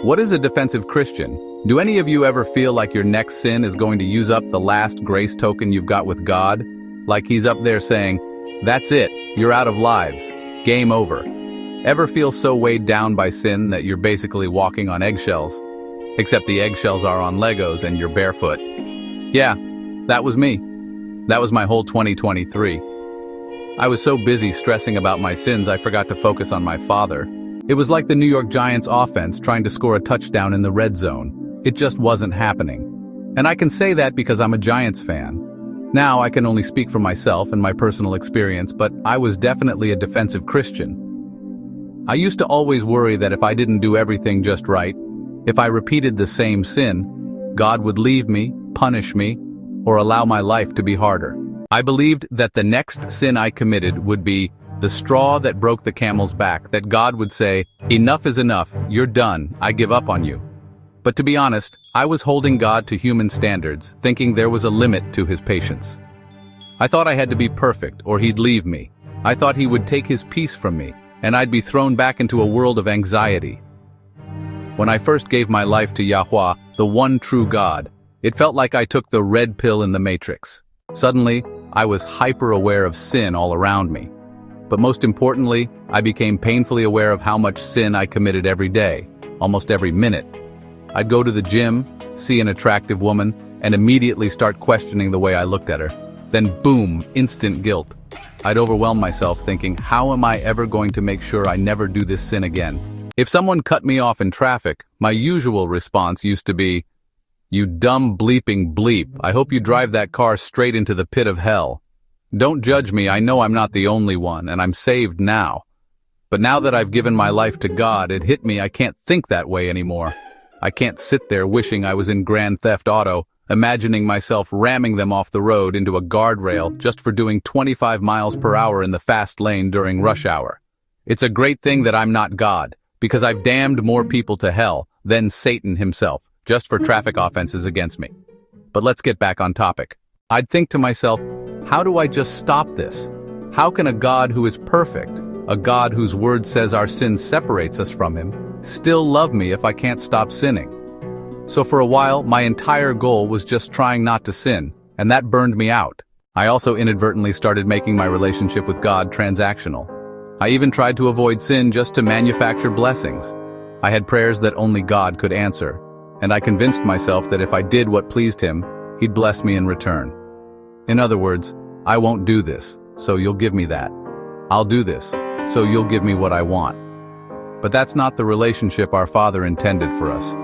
What is a defensive Christian? Do any of you ever feel like your next sin is going to use up the last grace token you've got with God? Like he's up there saying, "That's it, you're out of lives. Game over." Ever feel so weighed down by sin that you're basically walking on eggshells? Except the eggshells are on Legos and you're barefoot. Yeah, that was me. That was my whole 2023. I was so busy stressing about my sins I forgot to focus on my Father. It was like the New York Giants offense trying to score a touchdown in the red zone. It just wasn't happening. And I can say that because I'm a Giants fan. Now I can only speak for myself and my personal experience, but I was definitely a defensive Christian. I used to always worry that if I didn't do everything just right, if I repeated the same sin, God would leave me, punish me, or allow my life to be harder. I believed that the next sin I committed would be the straw that broke the camel's back, that God would say, "Enough is enough, you're done, I give up on you." But to be honest, I was holding God to human standards, thinking there was a limit to his patience. I thought I had to be perfect or he'd leave me. I thought he would take his peace from me, and I'd be thrown back into a world of anxiety. When I first gave my life to Yahuwah, the one true God, it felt like I took the red pill in the Matrix. Suddenly, I was hyper-aware of sin all around me. But most importantly, I became painfully aware of how much sin I committed every day, almost every minute. I'd go to the gym, see an attractive woman, and immediately start questioning the way I looked at her. Then boom, instant guilt. I'd overwhelm myself thinking, how am I ever going to make sure I never do this sin again? If someone cut me off in traffic, my usual response used to be, "You dumb bleeping bleep, I hope you drive that car straight into the pit of hell. Don't judge me, I know I'm not the only one, and I'm saved now." But now that I've given my life to God, it hit me I can't think that way anymore. I can't sit there wishing I was in Grand Theft Auto, imagining myself ramming them off the road into a guardrail just for doing 25 miles per hour in the fast lane during rush hour. It's a great thing that I'm not God, because I've damned more people to hell than Satan himself, just for traffic offenses against me. But let's get back on topic. I'd think to myself, how do I just stop this? How can a God who is perfect, a God whose word says our sin separates us from him, still love me if I can't stop sinning? So for a while, my entire goal was just trying not to sin, and that burned me out. I also inadvertently started making my relationship with God transactional. I even tried to avoid sin just to manufacture blessings. I had prayers that only God could answer, and I convinced myself that if I did what pleased him, he'd bless me in return. In other words, I won't do this, so you'll give me that. I'll do this, so you'll give me what I want. But that's not the relationship our Father intended for us.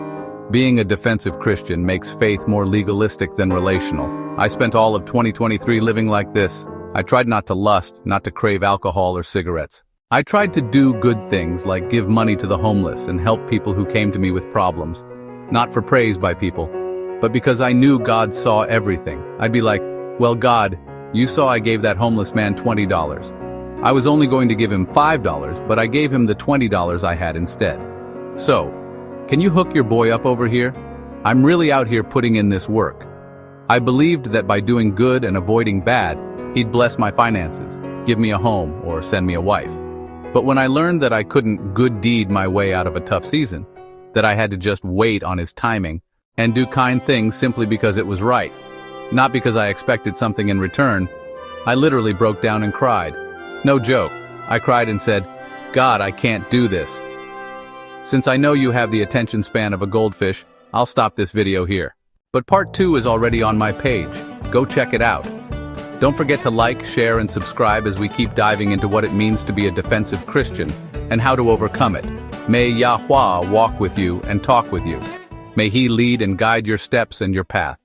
Being a defensive Christian makes faith more legalistic than relational. I spent all of 2023 living like this. I tried not to lust, not to crave alcohol or cigarettes. I tried to do good things like give money to the homeless and help people who came to me with problems. Not for praise by people, but because I knew God saw everything. I'd be like, "Well, God, you saw I gave that homeless man $20. I was only going to give him $5, but I gave him the $20 I had instead. So, can you hook your boy up over here? I'm really out here putting in this work." I believed that by doing good and avoiding bad, he'd bless my finances, give me a home, or send me a wife. But when I learned that I couldn't good deed my way out of a tough season, that I had to just wait on his timing and do kind things simply because it was right, not because I expected something in return, I literally broke down and cried. No joke, I cried and said, "God, I can't do this." Since I know you have the attention span of a goldfish, I'll stop this video here. But part 2 is already on my page. Go check it out. Don't forget to like, share, and subscribe as we keep diving into what it means to be a defensive Christian and how to overcome it. May Yahuwah walk with you and talk with you. May he lead and guide your steps and your path.